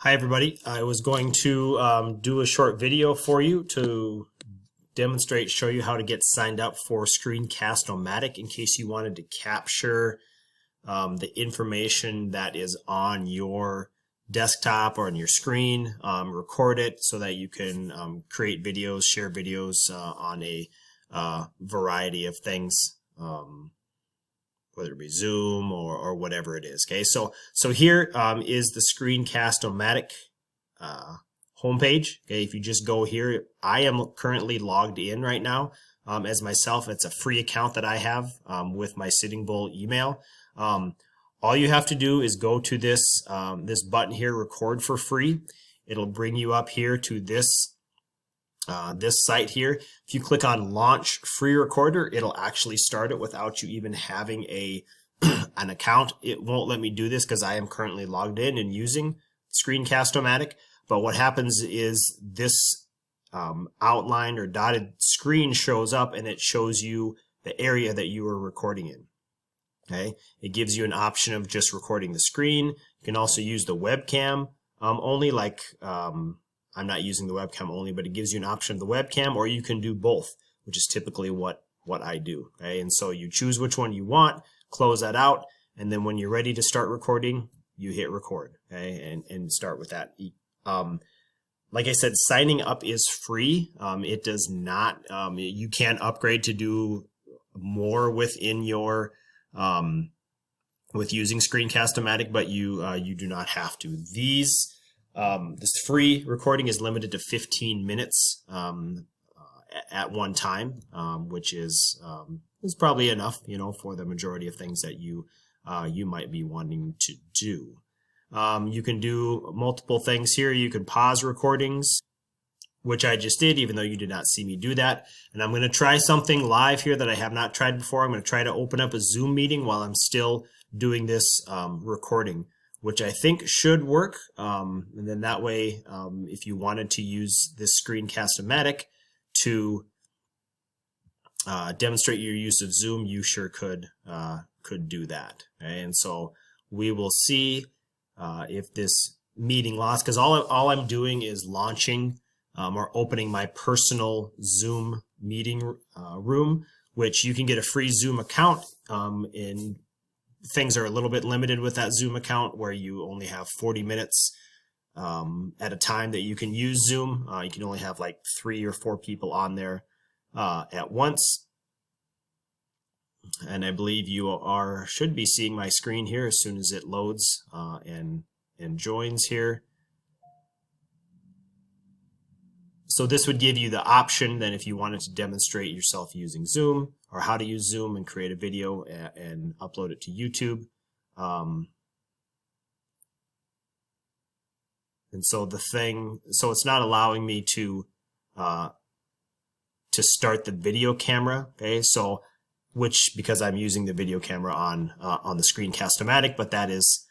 Hi everybody, I was going to do a short video for you to show you how to get signed up for Screencast-o-matic in case you wanted to capture the information that is on your desktop or on your screen, record it so that you can create videos, share videos on a variety of things. Whether it be Zoom or whatever it is. Okay, so here is the Screencast-o-matic homepage. Okay, if you just go here, I am currently logged in right now as myself. It's a free account that I have with my Sitting Bull email. All you have to do is go to this this button here, record for free. It'll bring you up here to this this site here. If you click on launch free recorder, it'll actually start it without you even having an account. It won't let me do this because I am currently logged in and using Screencast-o-matic. But what happens is this outlined or dotted screen shows up and it shows you the area that you are recording in. Okay, it gives you an option of just recording the screen. You can also use the webcam only, like I'm not using the webcam only, but it gives you an option of the webcam, or you can do both, which is typically what I do. Okay? And so you choose which one you want, close that out, and then when you're ready to start recording, you hit record, okay, and start with that. Like I said, signing up is free. It does not, you can upgrade to do more within your, with using Screencast-o-matic, but you do not have to. This free recording is limited to 15 minutes at one time, which is probably enough, you know, for the majority of things that you might be wanting to do. You can do multiple things here. You can pause recordings, which I just did, even though you did not see me do that. And I'm going to try something live here that I have not tried before. I'm going to try to open up a Zoom meeting while I'm still doing this recording, which I think should work. And then that way, if you wanted to use this Screencast-o-matic to demonstrate your use of Zoom, you sure could do that. Okay? And so we will see if this meeting lost, because all I'm doing is launching or opening my personal Zoom meeting room, which you can get a free Zoom account in. Things are a little bit limited with that Zoom account where you only have 40 minutes at a time that you can use Zoom. You can only have like 3 or 4 people on there at once. And I believe you should be seeing my screen here as soon as it loads and joins here. So this would give you the option then if you wanted to demonstrate yourself using Zoom or how to use Zoom and create a video and upload it to YouTube. And so so it's not allowing me to start the video camera. Okay, so because I'm using the video camera on the Screencast-o-matic, but that is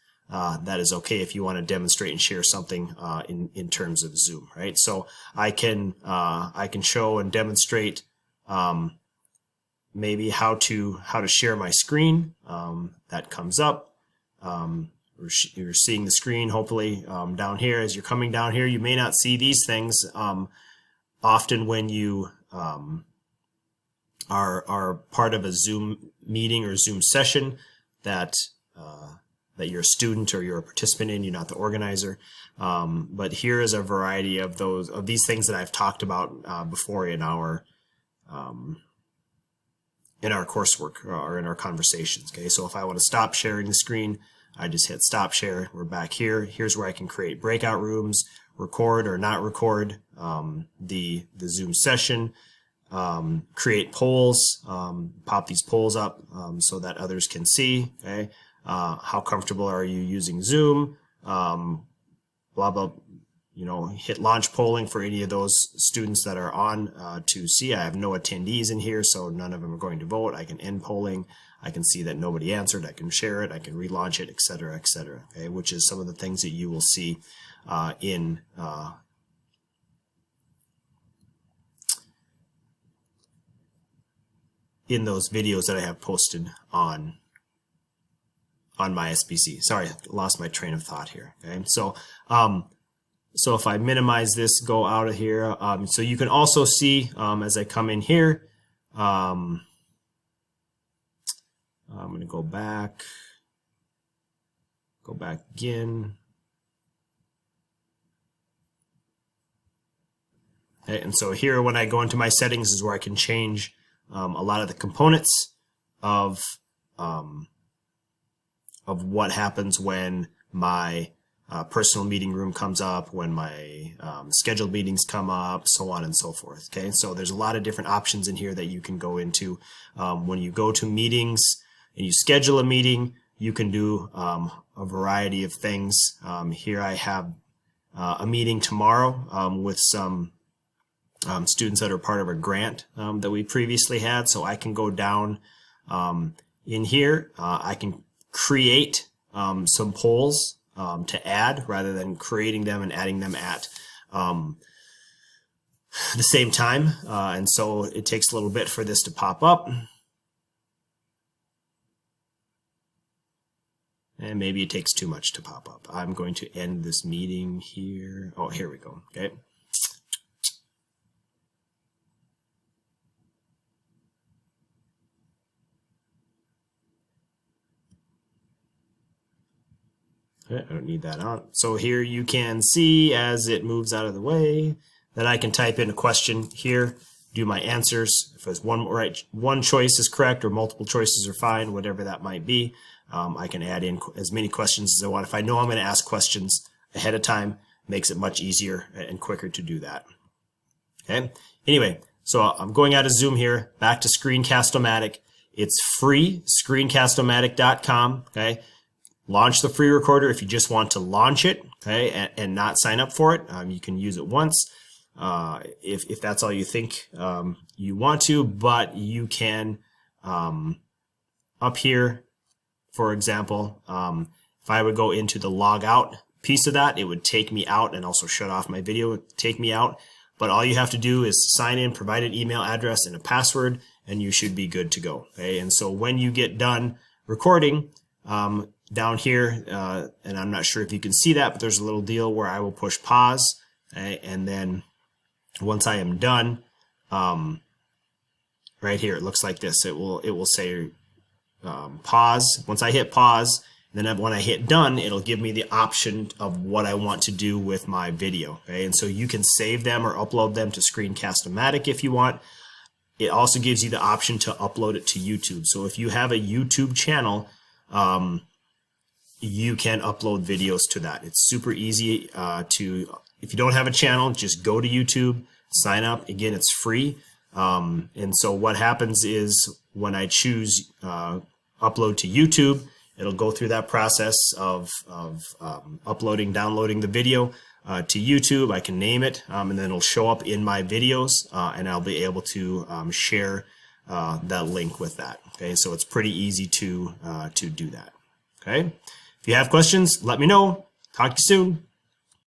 okay if you want to demonstrate and share something in terms of Zoom, right? So I can show and demonstrate maybe how to share my screen. That comes up. You're seeing the screen hopefully down here. As you're coming down here, you may not see these things often when you are part of a Zoom meeting or Zoom session that you're a student or you're a participant in, you're not the organizer. But here is a variety of these things that I've talked about before in our coursework or in our conversations. Okay, so if I want to stop sharing the screen, I just hit stop share. We're back here. Here's where I can create breakout rooms, record or not record the Zoom session, create polls, pop these polls up so that others can see. Okay. How comfortable are you using Zoom? Blah, blah, you know, hit launch polling for any of those students that are on to see. I have no attendees in here, so none of them are going to vote. I can end polling. I can see that nobody answered. I can share it. I can relaunch it, etc., etc. Okay, which is some of the things that you will see in those videos that I have posted on my SBC. Sorry, I lost my train of thought here. Okay, so So if I minimize this, go out of here. So you can also see as I come in here, I'm going to go back again. Okay, and so here when I go into my settings is where I can change a lot of the components of what happens when my personal meeting room comes up, when my scheduled meetings come up, so on and so forth. Okay, so there's a lot of different options in here that you can go into. When you go to meetings and you schedule a meeting, you can do a variety of things. Here I have a meeting tomorrow with some students that are part of a grant that we previously had. So I can go down in here. I can create some polls to add rather than creating them and adding them at the same time. And so it takes a little bit for this to pop up. And maybe it takes too much to pop up. I'm going to end this meeting here. Oh, here we go. Okay. I don't need that on. So here you can see as it moves out of the way that I can type in a question here, do my answers. If it's one choice is correct or multiple choices are fine, whatever that might be. I can add in as many questions as I want. If I know I'm going to ask questions ahead of time, it makes it much easier and quicker to do that. Okay. Anyway, so I'm going out of Zoom here, back to Screencast-o-matic. It's free, screencast-o-matic.com. Okay. Launch the free recorder if you just want to launch it, okay, and not sign up for it. You can use it once if that's all you think you want to, but you can up here, for example, if I would go into the log out piece of that, it would take me out and also shut off my video, take me out. But all you have to do is sign in, provide an email address and a password, and you should be good to go. Okay, and so when you get done recording, down here, and I'm not sure if you can see that, but there's a little deal where I will push pause, okay, and then once I am done, right here it looks like this. It will say pause. Once I hit pause, then when I hit done, it'll give me the option of what I want to do with my video. Okay, and so you can save them or upload them to Screencast-o-matic if you want. It also gives you the option to upload it to YouTube. So if you have a YouTube channel, you can upload videos to that. It's super easy if you don't have a channel, just go to YouTube, sign up. Again, it's free. And so what happens is when I choose upload to YouTube, it'll go through that process of uploading, downloading the video to YouTube. I can name it, and then it'll show up in my videos, and I'll be able to share that link with that. Okay, so it's pretty easy to do that. Okay, if you have questions, let me know. Talk to you soon.